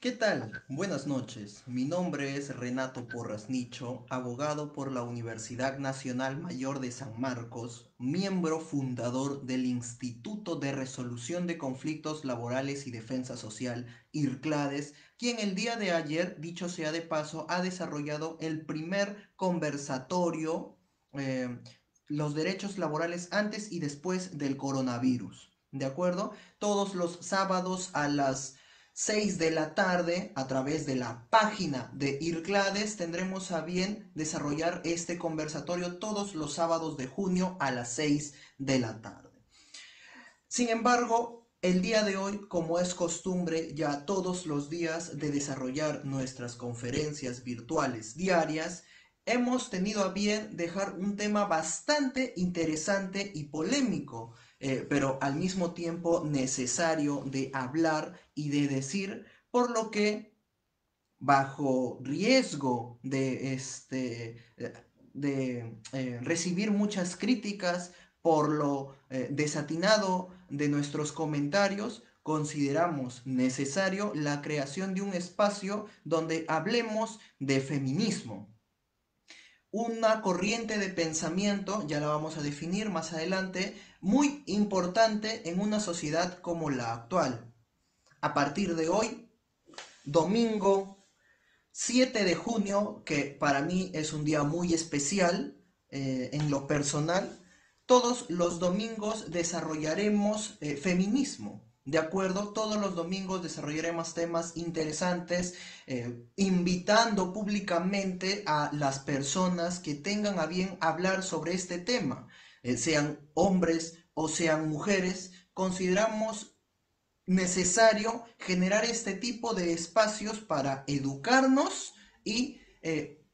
¿Qué tal? Buenas noches. Mi nombre es Renato Porras Nicho, abogado por la Universidad Nacional Mayor de San Marcos, miembro fundador del Instituto de Resolución de Conflictos Laborales y Defensa Social, IRCLADES, quien el día de ayer, dicho sea de paso, ha desarrollado el primer conversatorio, eh, los derechos laborales antes y después del coronavirus. ¿De acuerdo? Todos los sábados a las 6 de la tarde, a través de la página de IRCLADES, tendremos a bien desarrollar este conversatorio todos los sábados de junio a las 6 de la tarde. Sin embargo, el día de hoy, como es costumbre ya todos los días de desarrollar nuestras conferencias virtuales diarias, hemos tenido a bien dejar un tema bastante interesante y polémico, pero al mismo tiempo necesario de hablar y de decir, por lo que bajo riesgo de recibir muchas críticas por lo desatinado de nuestros comentarios, consideramos necesario la creación de un espacio donde hablemos de feminismo, una corriente de pensamiento, ya la vamos a definir más adelante, muy importante en una sociedad como la actual. A partir de hoy, domingo 7 de junio, que para mí es un día muy especial en lo personal, todos los domingos desarrollaremos feminismo. ¿De acuerdo? Todos los domingos desarrollaremos temas interesantes, invitando públicamente a las personas que tengan a bien hablar sobre este tema, sean hombres o sean mujeres. Consideramos necesario generar este tipo de espacios para educarnos y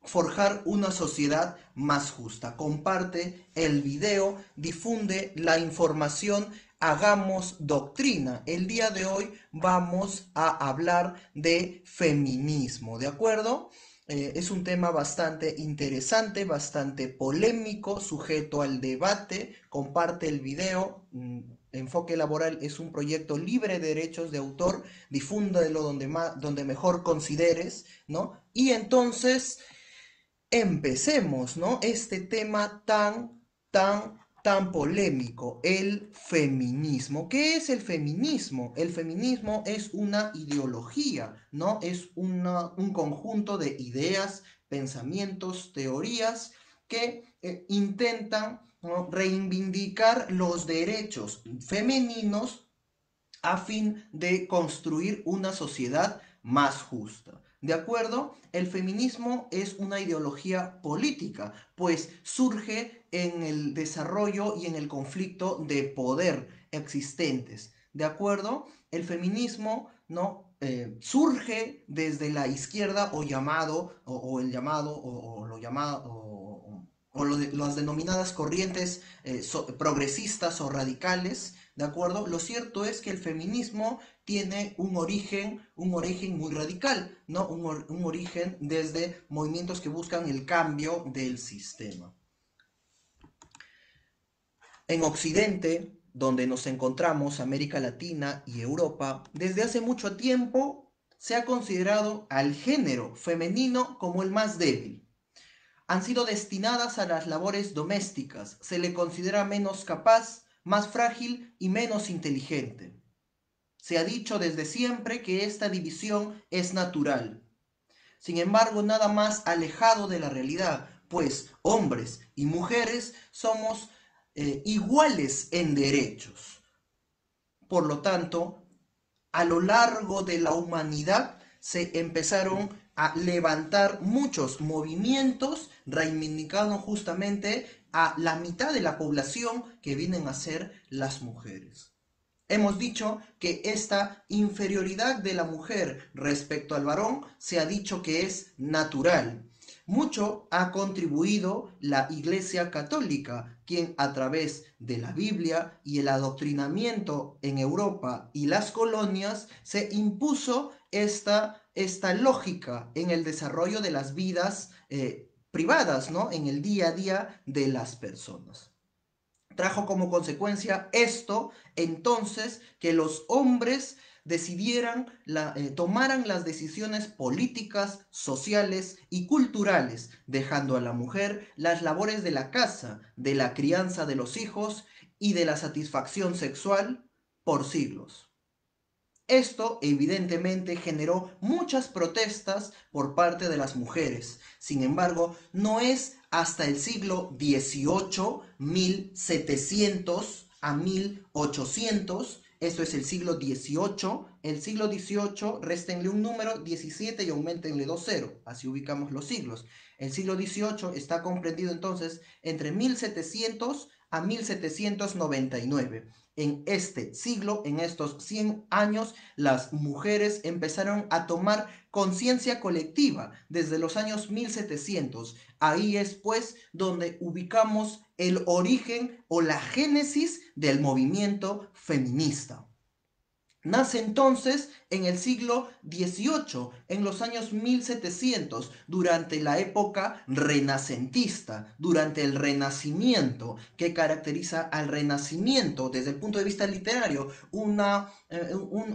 forjar una sociedad más justa. Comparte el video, difunde la información, hagamos doctrina. El día de hoy vamos a hablar de feminismo, ¿de acuerdo? Es un tema bastante interesante, bastante polémico, sujeto al debate. Comparte el video. Enfoque Laboral es un proyecto libre de derechos de autor. Difúndelo donde mejor consideres, ¿no? Y entonces empecemos, ¿no? Este tema tan polémico, el feminismo. ¿Qué es el feminismo? El feminismo es una ideología, ¿no? Es un conjunto de ideas, pensamientos, teorías que intentan, ¿no?, reivindicar los derechos femeninos a fin de construir una sociedad más justa. ¿De acuerdo? El feminismo es una ideología política, pues surge en el desarrollo y en el conflicto de poder existentes. ¿De acuerdo? El feminismo, ¿no?, surge desde la izquierda o llamado, o el llamado, o lo llamado, las denominadas corrientes progresistas o radicales. ¿De acuerdo? Lo cierto es que el feminismo tiene un origen muy radical, ¿no? Un origen desde movimientos que buscan el cambio del sistema. En Occidente, donde nos encontramos, América Latina y Europa, desde hace mucho tiempo se ha considerado al género femenino como el más débil. Han sido destinadas a las labores domésticas, se le considera menos capaz, más frágil y menos inteligente. Se ha dicho desde siempre que esta división es natural. Sin embargo, nada más alejado de la realidad, pues hombres y mujeres somos iguales en derechos. Por lo tanto, a lo largo de la humanidad se empezaron a levantar muchos movimientos reivindicando justamente a la mitad de la población que vienen a ser las mujeres. Hemos dicho que esta inferioridad de la mujer respecto al varón se ha dicho que es natural. Mucho ha contribuido la Iglesia Católica, quien a través de la Biblia y el adoctrinamiento en Europa y las colonias se impuso esta lógica en el desarrollo de las vidas privadas, ¿no?, en el día a día de las personas. Trajo como consecuencia esto, entonces, que los hombres tomaran las decisiones políticas, sociales y culturales, dejando a la mujer las labores de la casa, de la crianza de los hijos y de la satisfacción sexual por siglos. Esto evidentemente generó muchas protestas por parte de las mujeres. Sin embargo, no es hasta el siglo XVIII, 1700 a 1800, esto es el siglo XVIII, el siglo XVIII, réstenle un número, 17 y aumentenle 2 ceros, así ubicamos los siglos. El siglo XVIII está comprendido entonces entre 1700 a 1799. En este siglo, en estos 100 años, las mujeres empezaron a tomar conciencia colectiva desde los años 1700. Ahí es pues donde ubicamos el origen o la génesis del movimiento feminista. Nace entonces en el siglo XVIII, en los años 1700, durante la época renacentista, durante el Renacimiento, que caracteriza al Renacimiento desde el punto de vista literario, un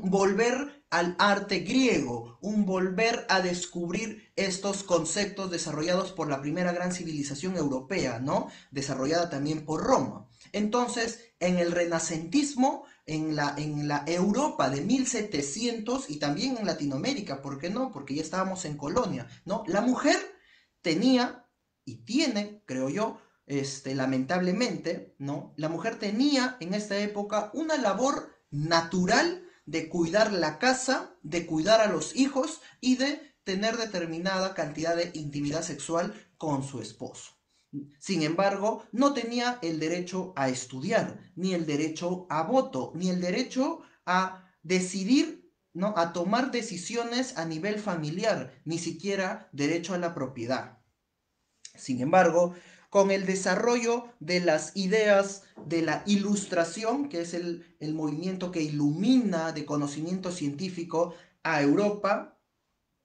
volver al arte griego, un volver a descubrir estos conceptos desarrollados por la primera gran civilización europea, ¿no? Desarrollada también por Roma. Entonces, en el renacentismo, en la Europa de 1700 y también en Latinoamérica, ¿por qué no? Porque ya estábamos en colonia, ¿no? La mujer tenía y tiene, creo yo, lamentablemente, ¿no? La mujer tenía en esta época una labor natural de cuidar la casa, de cuidar a los hijos y de tener determinada cantidad de intimidad sexual con su esposo. Sin embargo, no tenía el derecho a estudiar, ni el derecho a voto, ni el derecho a decidir, ¿no? A tomar decisiones a nivel familiar, ni siquiera derecho a la propiedad. Sin embargo, con el desarrollo de las ideas de la ilustración, que es el movimiento que ilumina de conocimiento científico a Europa,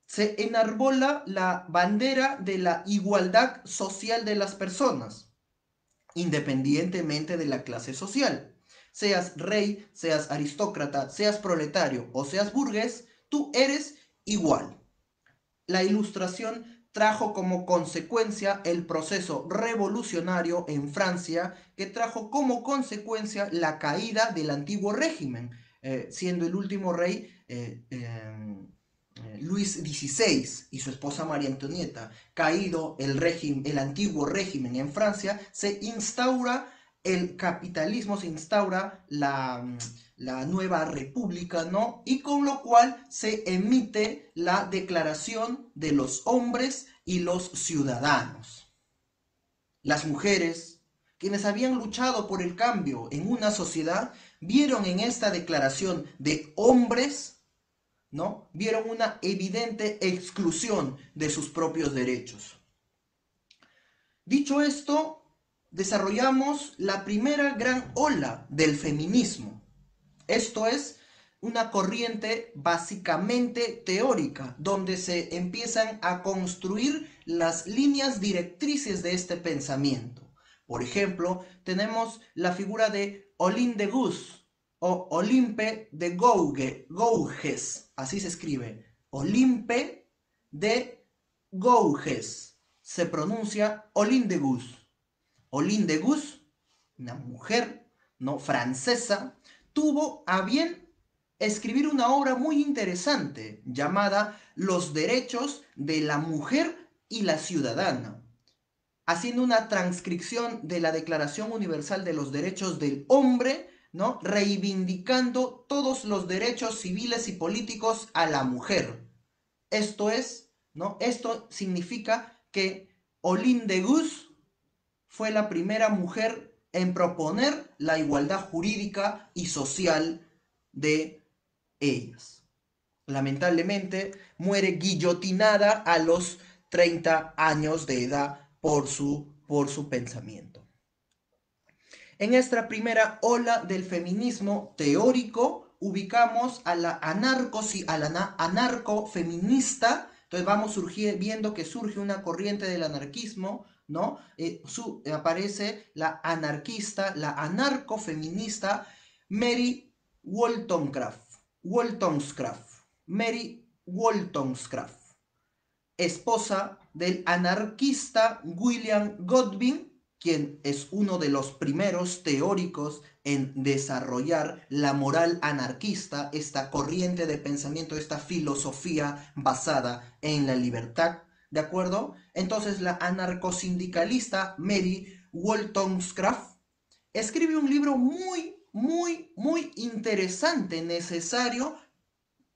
se enarbola la bandera de la igualdad social de las personas, independientemente de la clase social. Seas rey, seas aristócrata, seas proletario o seas burgués, tú eres igual. La ilustración trajo como consecuencia el proceso revolucionario en Francia, que trajo como consecuencia la caída del antiguo régimen, siendo el último rey Luis XVI y su esposa María Antonieta. Caído el antiguo régimen en Francia, se instaura el capitalismo, se instaura la nueva república, ¿no? Y con lo cual se emite la Declaración de los Hombres y los Ciudadanos. Las mujeres, quienes habían luchado por el cambio en una sociedad, vieron en esta declaración de hombres, ¿no? Vieron una evidente exclusión de sus propios derechos. Dicho esto, desarrollamos la primera gran ola del feminismo. Esto es una corriente básicamente teórica, donde se empiezan a construir las líneas directrices de este pensamiento. Por ejemplo, tenemos la figura de Olympe de Gouges o Olympe de Gouges, así se escribe, Olympe de Gouges, se pronuncia Olympe de Gouges. Olympe de Gouges, una mujer, ¿no?, francesa, tuvo a bien escribir una obra muy interesante llamada Los derechos de la mujer y la ciudadana, haciendo una transcripción de la Declaración Universal de los Derechos del Hombre, ¿no?, reivindicando todos los derechos civiles y políticos a la mujer. Esto es, ¿no? Esto significa que Olympe de Gouges fue la primera mujer en proponer la igualdad jurídica y social de ellas. Lamentablemente muere guillotinada a los 30 años de edad por su pensamiento. En esta primera ola del feminismo teórico ubicamos a la anarcofeminista. Entonces vamos viendo que surge una corriente del anarquismo, ¿no? Aparece la anarquista, la anarcofeminista Mary Wollstonecraft. Wollstonecraft, Mary Wollstonecraft, esposa del anarquista William Godwin, quien es uno de los primeros teóricos en desarrollar la moral anarquista, esta corriente de pensamiento, esta filosofía basada en la libertad, ¿de acuerdo? Entonces la anarcosindicalista Mary Wollstonecraft escribe un libro muy interesante, necesario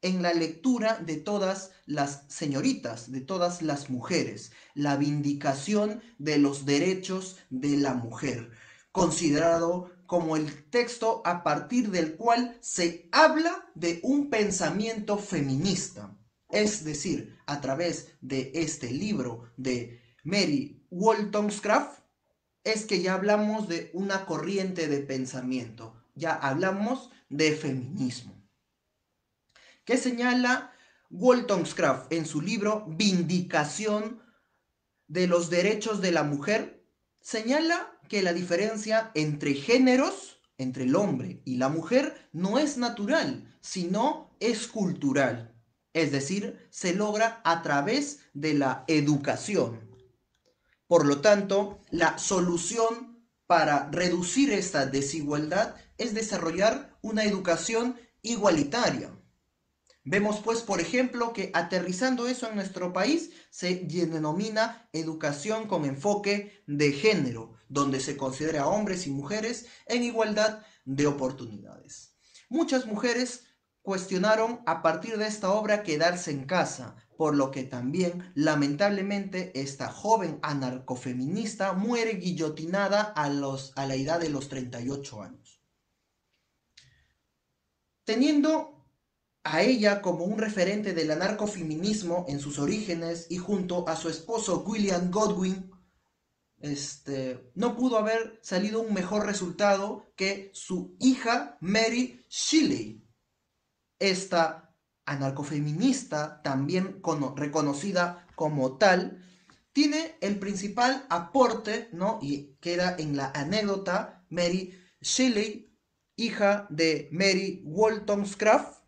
en la lectura de todas las señoritas, de todas las mujeres, la vindicación de los derechos de la mujer, considerado como el texto a partir del cual se habla de un pensamiento feminista. Es decir, a través de este libro de Mary Wollstonecraft, es que ya hablamos de una corriente de pensamiento, ya hablamos de feminismo. ¿Qué señala Wollstonecraft en su libro Vindicación de los derechos de la mujer? Señala que la diferencia entre géneros, entre el hombre y la mujer, no es natural, sino es cultural. Es decir, se logra a través de la educación. Por lo tanto, la solución para reducir esta desigualdad es desarrollar una educación igualitaria. Vemos pues, por ejemplo, que aterrizando eso en nuestro país se denomina educación con enfoque de género, donde se considera a hombres y mujeres en igualdad de oportunidades. Muchas mujeres cuestionaron a partir de esta obra quedarse en casa, por lo que también, lamentablemente, esta joven anarcofeminista muere guillotinada a la edad de los 38 años. Teniendo a ella como un referente del anarcofeminismo en sus orígenes y junto a su esposo William Godwin, no pudo haber salido un mejor resultado que su hija Mary Shelley, esta anarcofeminista, también reconocida como tal, tiene el principal aporte, ¿no? Y queda en la anécdota, Mary Shelley, hija de Mary Wollstonecraft,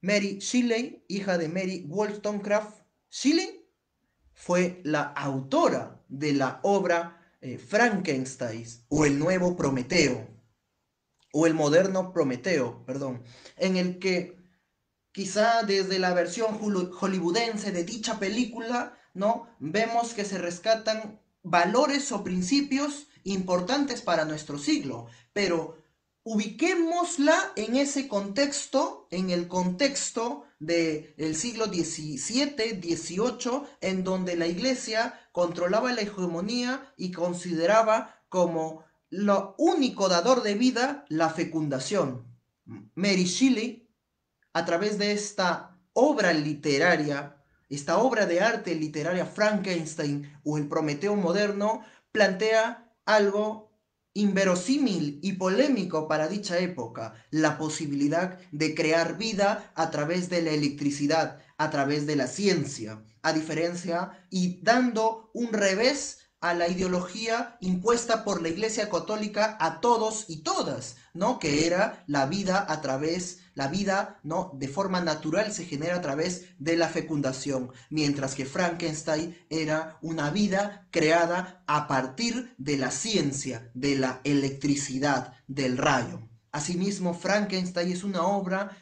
Mary Shelley, hija de Mary Wollstonecraft. Shelley fue la autora de la obra Frankenstein o el nuevo Prometeo, o el moderno Prometeo, perdón, en el que quizá desde la versión hollywoodense de dicha película, ¿no? Vemos que se rescatan valores o principios importantes para nuestro siglo, pero ubiquémosla en ese contexto, en el contexto del siglo XVII, XVIII, en donde la iglesia controlaba la hegemonía y consideraba como lo único dador de vida la fecundación. Mary Shelley, a través de esta obra literaria, esta obra de arte literaria Frankenstein o el Prometeo moderno, plantea algo inverosímil y polémico para dicha época, la posibilidad de crear vida a través de la electricidad, a través de la ciencia, a diferencia y dando un revés a la ideología impuesta por la Iglesia Católica a todos y todas, ¿no? Que era la vida a través, la vida, ¿no? De forma natural se genera a través de la fecundación, mientras que Frankenstein era una vida creada a partir de la ciencia, de la electricidad, del rayo. Asimismo, Frankenstein es una obra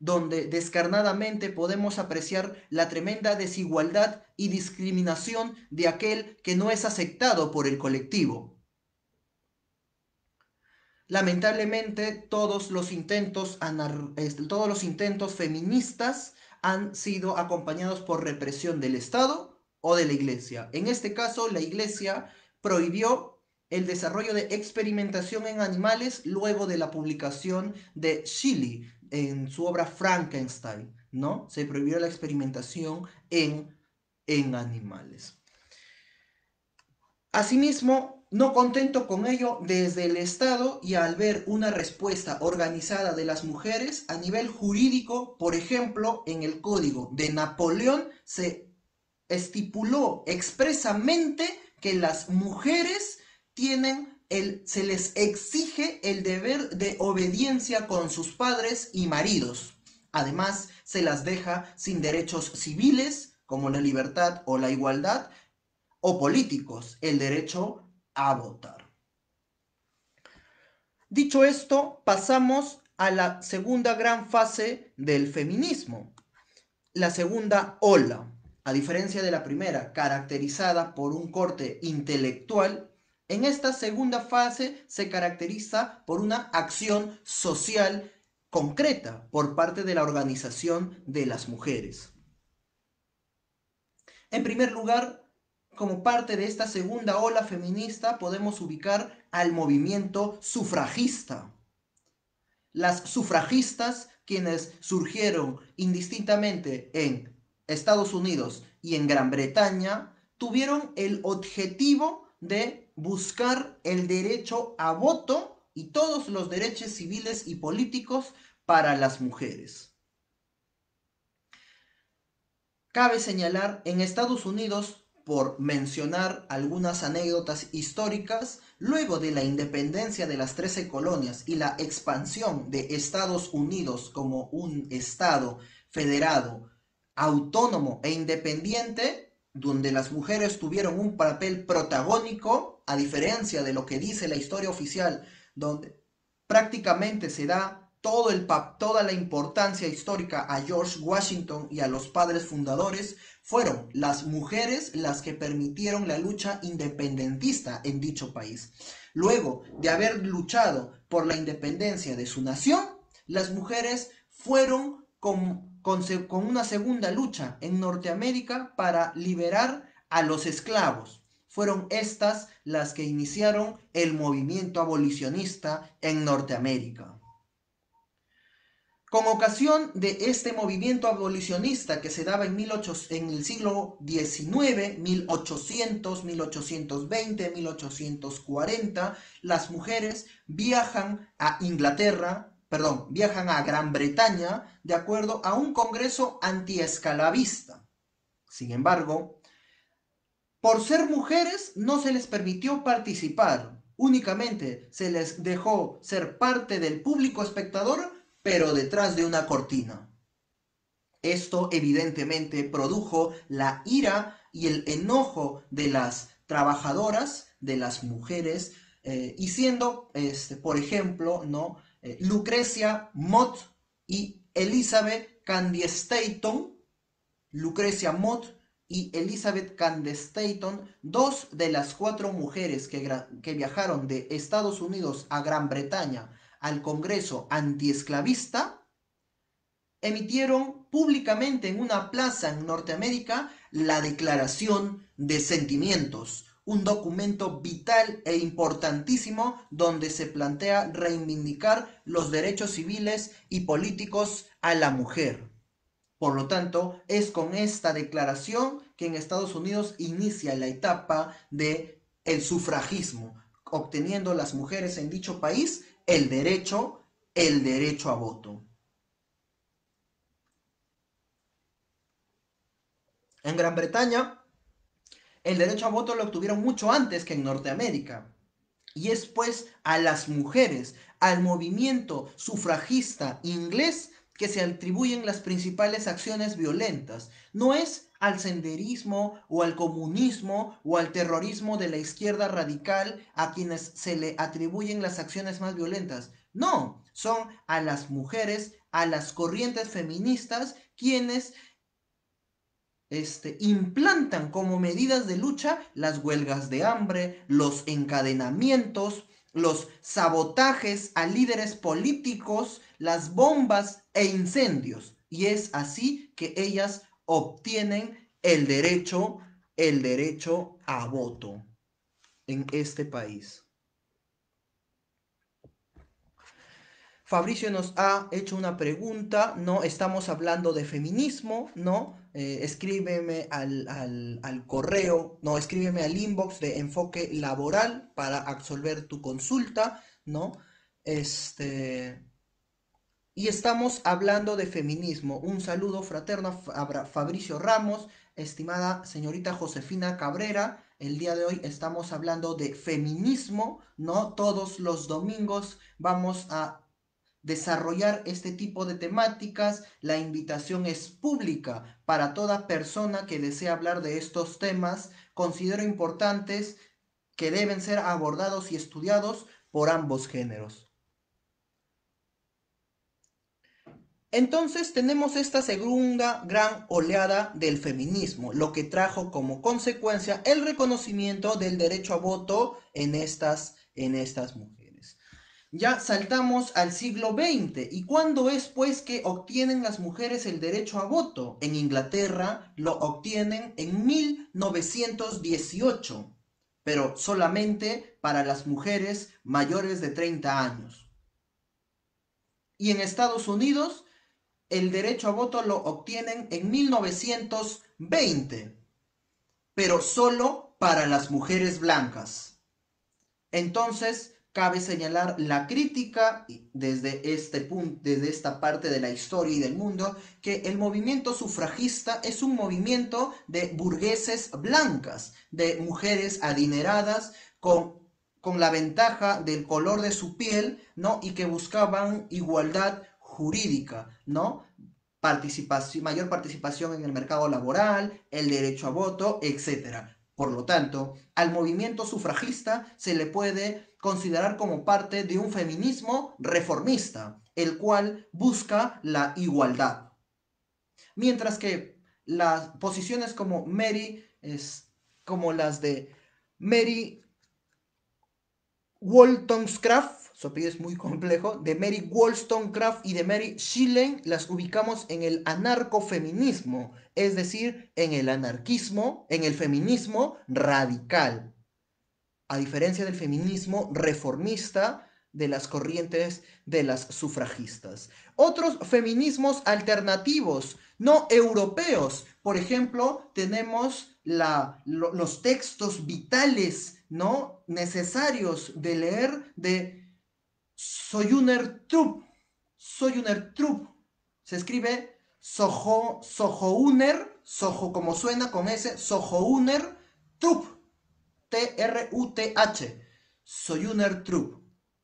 donde descarnadamente podemos apreciar la tremenda desigualdad y discriminación de aquel que no es aceptado por el colectivo. Lamentablemente, todos los intentos feministas han sido acompañados por represión del Estado o de la Iglesia. En este caso, la Iglesia prohibió el desarrollo de experimentación en animales luego de la publicación de Shelley en su obra Frankenstein, ¿no? Se prohibió la experimentación en animales. Asimismo, no contento con ello, desde el Estado y al ver una respuesta organizada de las mujeres a nivel jurídico, por ejemplo, en el Código de Napoleón se estipuló expresamente que las mujeres tienen se les exige el deber de obediencia con sus padres y maridos. Además, se las deja sin derechos civiles, como la libertad o la igualdad, o políticos, el derecho a votar. Dicho esto, pasamos a la segunda gran fase del feminismo, la segunda ola. A diferencia de la primera, caracterizada por un corte intelectual, en esta segunda fase se caracteriza por una acción social concreta por parte de la organización de las mujeres. En primer lugar, como parte de esta segunda ola feminista, podemos ubicar al movimiento sufragista. Las sufragistas, quienes surgieron indistintamente en Estados Unidos y en Gran Bretaña, tuvieron el objetivo de buscar el derecho a voto y todos los derechos civiles y políticos para las mujeres. Cabe señalar, en Estados Unidos, por mencionar algunas anécdotas históricas, luego de la independencia de las 13 colonias y la expansión de Estados Unidos como un estado federado, autónomo e independiente, donde las mujeres tuvieron un papel protagónico, a diferencia de lo que dice la historia oficial, donde prácticamente se da toda la importancia histórica a George Washington y a los padres fundadores, fueron las mujeres las que permitieron la lucha independentista en dicho país. Luego de haber luchado por la independencia de su nación, las mujeres fueron con una segunda lucha en Norteamérica para liberar a los esclavos. Fueron estas las que iniciaron el movimiento abolicionista en Norteamérica. Con ocasión de este movimiento abolicionista que se daba en el siglo XIX, 1800, 1820, 1840, las mujeres viajan a viajan a Gran Bretaña de acuerdo a un congreso antiesclavista. Sin embargo, por ser mujeres no se les permitió participar, únicamente se les dejó ser parte del público espectador, pero detrás de una cortina. Esto evidentemente produjo la ira y el enojo de las trabajadoras, de las mujeres, y siendo, por ejemplo, ¿no? Lucrecia Mott y Elizabeth Cady Stanton, Lucrecia Mott y Elizabeth Cady Stanton, dos de las 4 mujeres que viajaron de Estados Unidos a Gran Bretaña al Congreso antiesclavista, emitieron públicamente en una plaza en Norteamérica la Declaración de Sentimientos, un documento vital e importantísimo donde se plantea reivindicar los derechos civiles y políticos a la mujer. Por lo tanto, es con esta declaración que en Estados Unidos inicia la etapa del sufragismo, obteniendo las mujeres en dicho país el derecho a voto. En Gran Bretaña, el derecho a voto lo obtuvieron mucho antes que en Norteamérica. Y es pues a las mujeres, al movimiento sufragista inglés, que se atribuyen las principales acciones violentas. No es al senderismo o al comunismo o al terrorismo de la izquierda radical a quienes se le atribuyen las acciones más violentas. No, son a las mujeres, a las corrientes feministas quienes implantan como medidas de lucha las huelgas de hambre, los encadenamientos, los sabotajes a líderes políticos, las bombas e incendios. Y es así que ellas obtienen el derecho a voto en este país. Fabricio nos ha hecho una pregunta, ¿no? Estamos hablando de feminismo, ¿no? Escríbeme al correo, no, escríbeme al inbox de Enfoque Laboral para absolver tu consulta, ¿no? Y estamos hablando de feminismo. Un saludo fraterno a Fabricio Ramos, estimada señorita Josefina Cabrera, el día de hoy estamos hablando de feminismo, ¿no? Todos los domingos vamos a desarrollar este tipo de temáticas. La invitación es pública para toda persona que desea hablar de estos temas. Considero importantes que deben ser abordados y estudiados por ambos géneros. Entonces tenemos esta segunda gran oleada del feminismo, lo que trajo como consecuencia el reconocimiento del derecho a voto en estas mujeres. Ya saltamos al siglo XX. ¿Y cuándo es pues que obtienen las mujeres el derecho a voto? En Inglaterra lo obtienen en 1918, pero solamente para las mujeres mayores de 30 años. Y en Estados Unidos el derecho a voto lo obtienen en 1920, pero solo para las mujeres blancas. Entonces, cabe señalar la crítica desde este punto, desde esta parte de la historia y del mundo, que el movimiento sufragista es un movimiento de burgueses blancas, de mujeres adineradas con la ventaja del color de su piel, ¿no? Y que buscaban igualdad jurídica, ¿no? Mayor participación en el mercado laboral, el derecho a voto, etcétera. Por lo tanto, al movimiento sufragista se le puede considerar como parte de un feminismo reformista, el cual busca la igualdad. Mientras que las posiciones como las de Mary Wollstonecraft, su apellido es muy complejo, de Mary Wollstonecraft y de Mary Shelley, las ubicamos en el anarcofeminismo, es decir, en el anarquismo, en el feminismo radical, a diferencia del feminismo reformista de las corrientes de las sufragistas. Otros feminismos alternativos, no europeos, por ejemplo, tenemos los textos vitales, ¿no? Necesarios de leer de Sojourner Truth. Sojourner Truth. Se escribe Sojourner, Sojo como suena con S, Sojourner Truth. T-R-U-T-H. Sojourner Truth.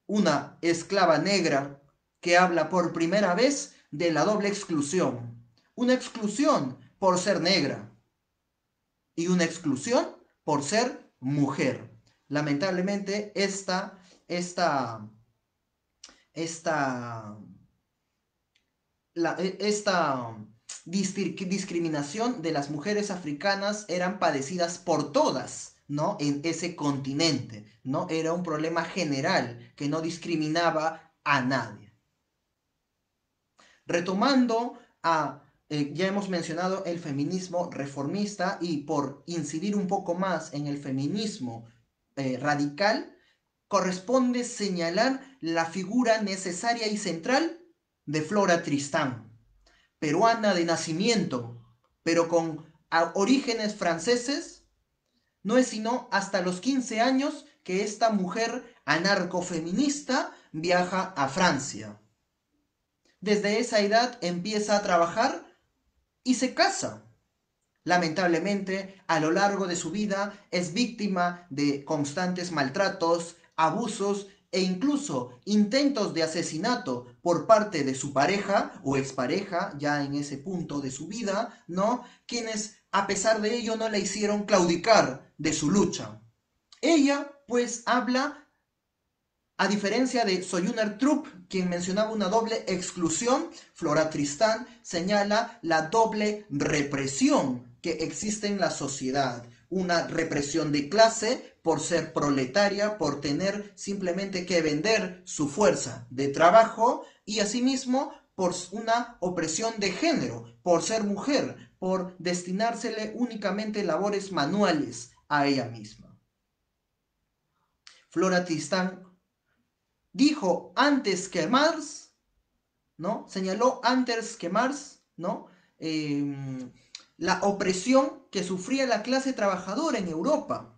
Una esclava negra que habla por primera vez de la doble exclusión. Una exclusión por ser negra y una exclusión por ser mujer. Lamentablemente, esta, esta discriminación de las mujeres africanas eran padecidas por todas, ¿no? En ese continente, ¿no? Era un problema general que no discriminaba a nadie. Retomando ya hemos mencionado el feminismo reformista y por incidir un poco más en el feminismo radical, corresponde señalar la figura necesaria y central de Flora Tristán, peruana de nacimiento, pero con orígenes franceses. No es sino hasta los 15 años que esta mujer anarcofeminista viaja a Francia. Desde esa edad empieza a trabajar y se casa. Lamentablemente, a lo largo de su vida es víctima de constantes maltratos, abusos e incluso intentos de asesinato por parte de su pareja o expareja, ya en ese punto de su vida, ¿no? Quienes a pesar de ello no la hicieron claudicar de su lucha. Ella, pues, habla, a diferencia de Sojourner Truth, quien mencionaba una doble exclusión, Flora Tristán señala la doble represión que existe en la sociedad. Una represión de clase por ser proletaria, por tener simplemente que vender su fuerza de trabajo y asimismo por una opresión de género, por ser mujer, por destinársele únicamente labores manuales a ella misma. Flora Tristán dijo antes que Marx, ¿no? Señaló antes que Marx, ¿no? La opresión que sufría la clase trabajadora en Europa.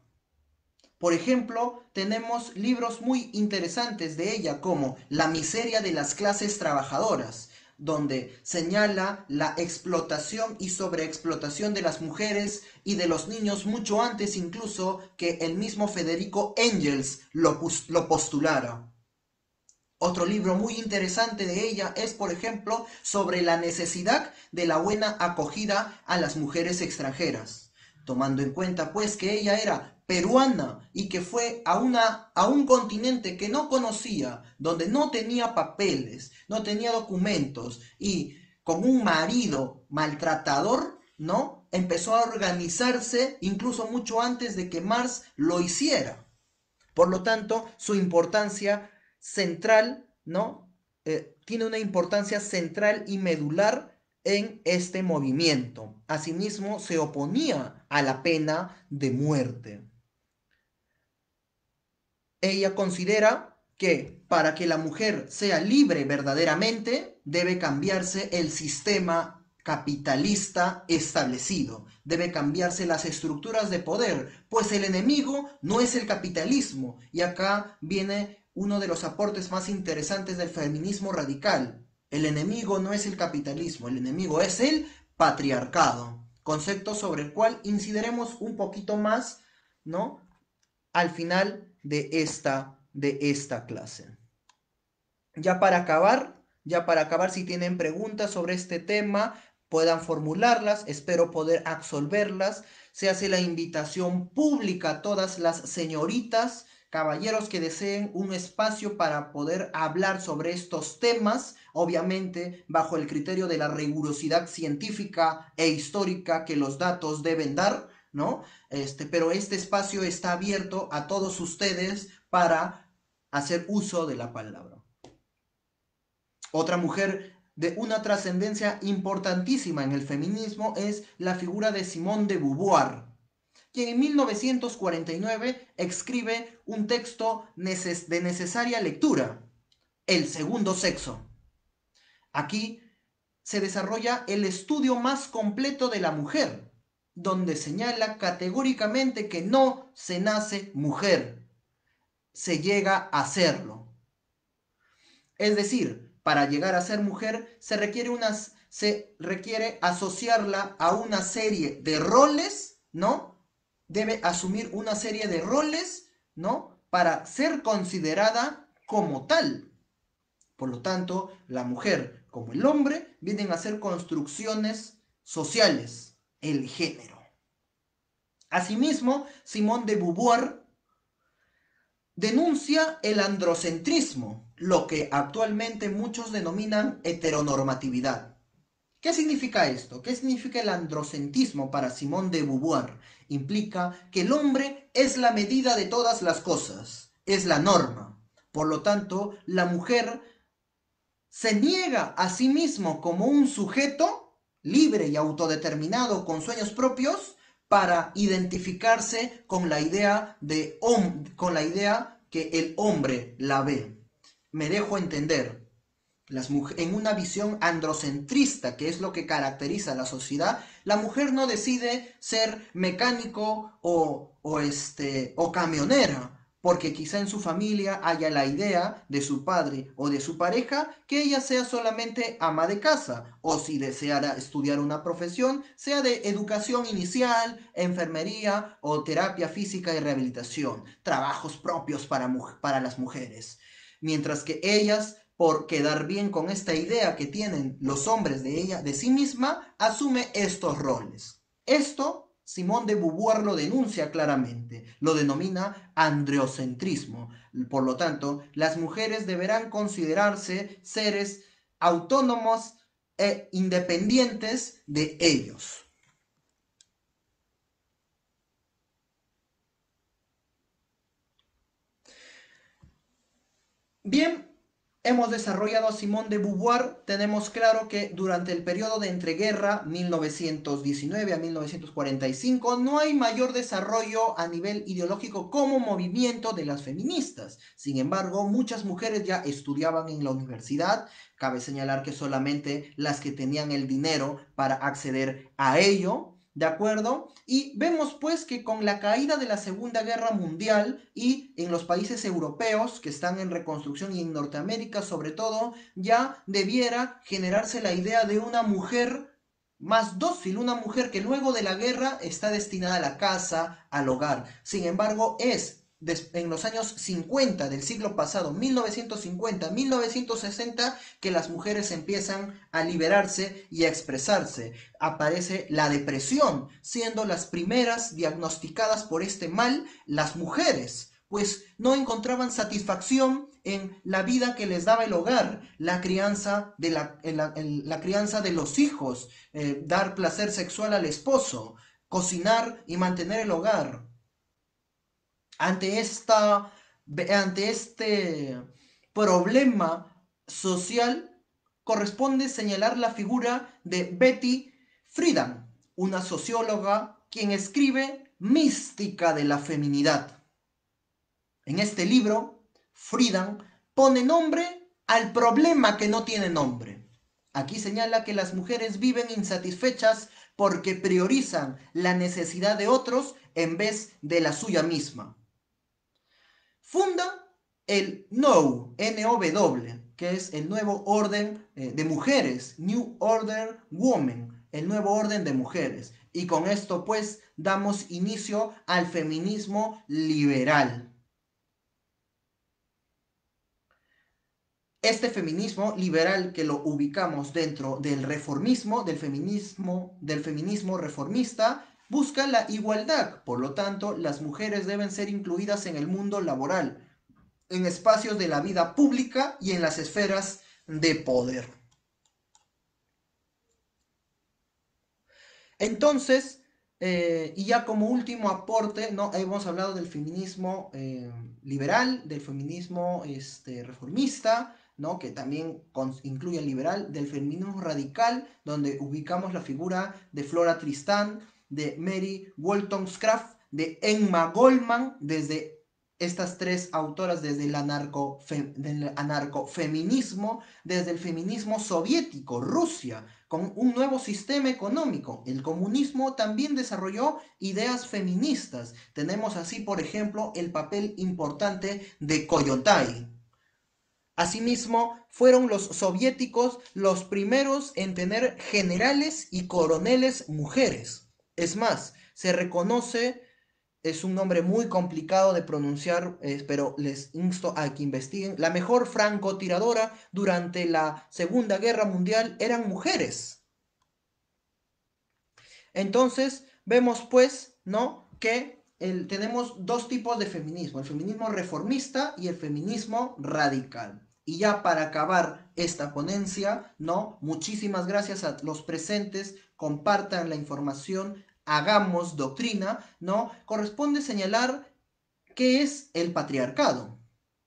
Por ejemplo, tenemos libros muy interesantes de ella como La miseria de las clases trabajadoras, donde señala la explotación y sobreexplotación de las mujeres y de los niños mucho antes incluso que el mismo Federico Engels lo postulara. Otro libro muy interesante de ella es, por ejemplo, sobre la necesidad de la buena acogida a las mujeres extranjeras, tomando en cuenta pues que ella era peruana y que fue a un continente que no conocía, donde no tenía papeles, no tenía documentos y con un marido maltratador, ¿no? Empezó a organizarse incluso mucho antes de que Marx lo hiciera. Por lo tanto, su importancia central, ¿no? Tiene una importancia central y medular en este movimiento. Asimismo, se oponía a la pena de muerte. Ella considera que para que la mujer sea libre verdaderamente, debe cambiarse el sistema capitalista establecido, debe cambiarse las estructuras de poder, pues el enemigo no es el capitalismo. Y acá viene uno de los aportes más interesantes del feminismo radical. El enemigo no es el capitalismo, el enemigo es el patriarcado, concepto sobre el cual incidiremos un poquito más, ¿no? Al final de esta clase. Ya para acabar, si tienen preguntas sobre este tema, puedan formularlas, espero poder absolverlas. Se hace la invitación pública a todas las señoritas, caballeros que deseen un espacio para poder hablar sobre estos temas, obviamente bajo el criterio de la rigurosidad científica e histórica que los datos deben dar, ¿no? Pero este espacio está abierto a todos ustedes para hacer uso de la palabra. Otra mujer de una trascendencia importantísima en el feminismo es la figura de Simone de Beauvoir, quien en 1949 escribe un texto de necesaria lectura, El segundo sexo. Aquí se desarrolla el estudio más completo de la mujer, donde señala categóricamente que no se nace mujer, se llega a serlo. Es decir, para llegar a ser mujer se requiere asociarla a una serie de roles, ¿no? Debe asumir una serie de roles, ¿no? Para ser considerada como tal. Por lo tanto, la mujer como el hombre vienen a ser construcciones sociales, el género. Asimismo, Simone de Beauvoir denuncia el androcentrismo, lo que actualmente muchos denominan heteronormatividad. ¿Qué significa esto? ¿Qué significa el androcentrismo para Simone de Beauvoir? Implica que el hombre es la medida de todas las cosas, es la norma. Por lo tanto, la mujer se niega a sí mismo como un sujeto libre y autodeterminado con sueños propios para identificarse con la idea que el hombre la ve. Me dejo entender. En una visión androcentrista, que es lo que caracteriza a la sociedad, la mujer no decide ser mecánico o camionera, porque quizá en su familia haya la idea de su padre o de su pareja que ella sea solamente ama de casa, o si deseara estudiar una profesión, sea de educación inicial, enfermería o terapia física y rehabilitación, trabajos propios para las mujeres. Mientras que ellas, por quedar bien con esta idea que tienen los hombres de ella, de sí misma, asume estos roles. Esto Simone de Beauvoir lo denuncia claramente, lo denomina androcentrismo. Por lo tanto, las mujeres deberán considerarse seres autónomos e independientes de ellos. Bien, hemos desarrollado a Simone de Beauvoir. Tenemos claro que durante el periodo de entreguerra, 1919 a 1945, no hay mayor desarrollo a nivel ideológico como movimiento de las feministas. Sin embargo, muchas mujeres ya estudiaban en la universidad. Cabe señalar que solamente las que tenían el dinero para acceder a ello, ¿De acuerdo? Y vemos pues que con la caída de la Segunda Guerra Mundial y en los países europeos que están en reconstrucción y en Norteamérica sobre todo, ya debiera generarse la idea de una mujer más dócil, una mujer que luego de la guerra está destinada a la casa, al hogar. Sin embargo, en los años 50 del siglo pasado, 1950, 1960, que las mujeres empiezan a liberarse y a expresarse. Aparece la depresión, siendo las primeras diagnosticadas por este mal las mujeres, pues no encontraban satisfacción en la vida que les daba el hogar, la crianza la crianza de los hijos, dar placer sexual al esposo, cocinar y mantener el hogar. Ante, ante este problema social, corresponde señalar la figura de Betty Friedan, una socióloga quien escribe Mística de la Feminidad. En este libro, Friedan pone nombre al problema que no tiene nombre. Aquí señala que las mujeres viven insatisfechas porque priorizan la necesidad de otros en vez de la suya misma. Funda el NOW, N-O-W, que es el nuevo orden de mujeres, New Order Women, el nuevo orden de mujeres. Y con esto pues damos inicio al feminismo liberal. Este feminismo liberal que lo ubicamos dentro del reformismo, del feminismo reformista, busca la igualdad. Por lo tanto, las mujeres deben ser incluidas en el mundo laboral, en espacios de la vida pública y en las esferas de poder. Entonces, y ya como último aporte, ¿no? Hemos hablado del feminismo liberal, del feminismo reformista, ¿no? Que también incluye el liberal, del feminismo radical, donde ubicamos la figura de Flora Tristán, de Mary Wollstonecraft, de Emma Goldman, desde estas tres autoras desde el anarcofeminismo, desde el feminismo soviético, Rusia, con un nuevo sistema económico. El comunismo también desarrolló ideas feministas. Tenemos así, por ejemplo, el papel importante de Kollontai. Asimismo, fueron los soviéticos los primeros en tener generales y coroneles mujeres. Es más, se reconoce, es un nombre muy complicado de pronunciar, pero les insto a que investiguen. La mejor francotiradora durante la Segunda Guerra Mundial eran mujeres. Entonces, vemos pues, ¿no? Que tenemos dos tipos de feminismo, el feminismo reformista y el feminismo radical. Y ya para acabar esta ponencia, ¿no? Muchísimas gracias a los presentes, compartan la información, hagamos doctrina, ¿no? Corresponde señalar qué es el patriarcado.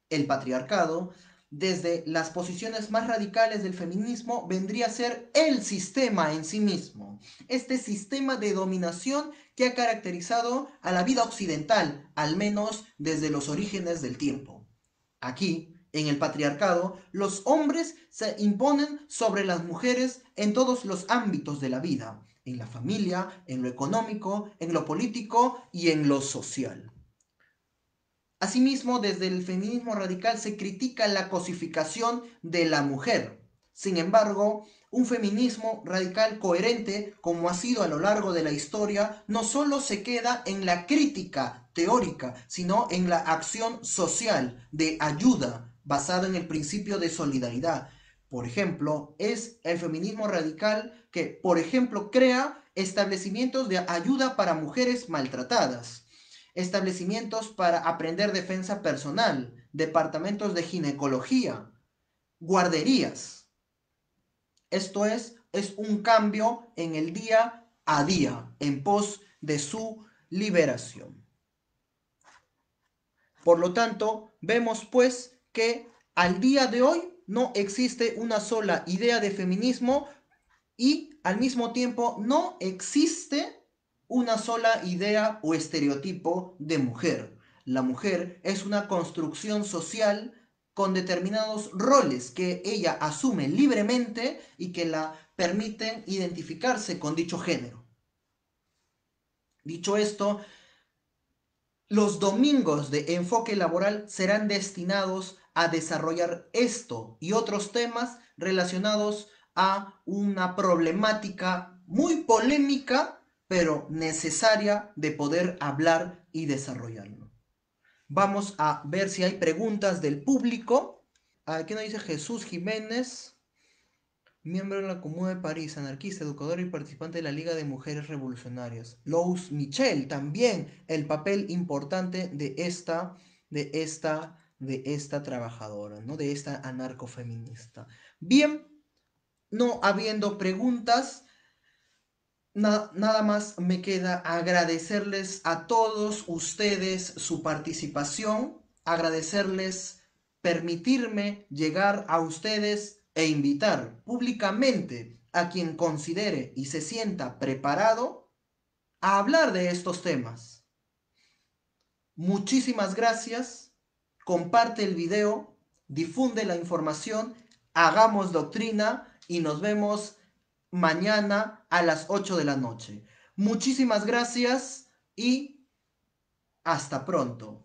El patriarcado, desde las posiciones más radicales del feminismo, vendría a ser el sistema en sí mismo. Este sistema de dominación que ha caracterizado a la vida occidental, al menos desde los orígenes del tiempo. Aquí, en el patriarcado, los hombres se imponen sobre las mujeres en todos los ámbitos de la vida, en la familia, en lo económico, en lo político y en lo social. Asimismo, desde el feminismo radical se critica la cosificación de la mujer. Sin embargo, un feminismo radical coherente, como ha sido a lo largo de la historia, no solo se queda en la crítica teórica, sino en la acción social de ayuda basada en el principio de solidaridad. Por ejemplo, es el feminismo radical que, por ejemplo, crea establecimientos de ayuda para mujeres maltratadas, establecimientos para aprender defensa personal, departamentos de ginecología, guarderías. Esto es un cambio en el día a día, en pos de su liberación. Por lo tanto, vemos pues que al día de hoy no existe una sola idea de feminismo y al mismo tiempo no existe una sola idea o estereotipo de mujer. La mujer es una construcción social con determinados roles que ella asume libremente y que la permiten identificarse con dicho género. Dicho esto, los domingos de enfoque laboral serán destinados a desarrollar esto y otros temas relacionados a una problemática muy polémica, pero necesaria de poder hablar y desarrollarlo. Vamos a ver si hay preguntas del público. Aquí nos dice Jesús Jiménez, miembro de la Comuna de París, anarquista, educador y participante de la Liga de Mujeres Revolucionarias. Lous Michel, también el papel importante de esta trabajadora, ¿no? De esta anarcofeminista. Bien, no habiendo preguntas, nada más me queda agradecerles a todos ustedes su participación, agradecerles permitirme llegar a ustedes e invitar públicamente a quien considere y se sienta preparado a hablar de estos temas. Muchísimas gracias, comparte el video, difunde la información, hagamos doctrina y nos vemos mañana a las 8 de la noche. Muchísimas gracias y hasta pronto.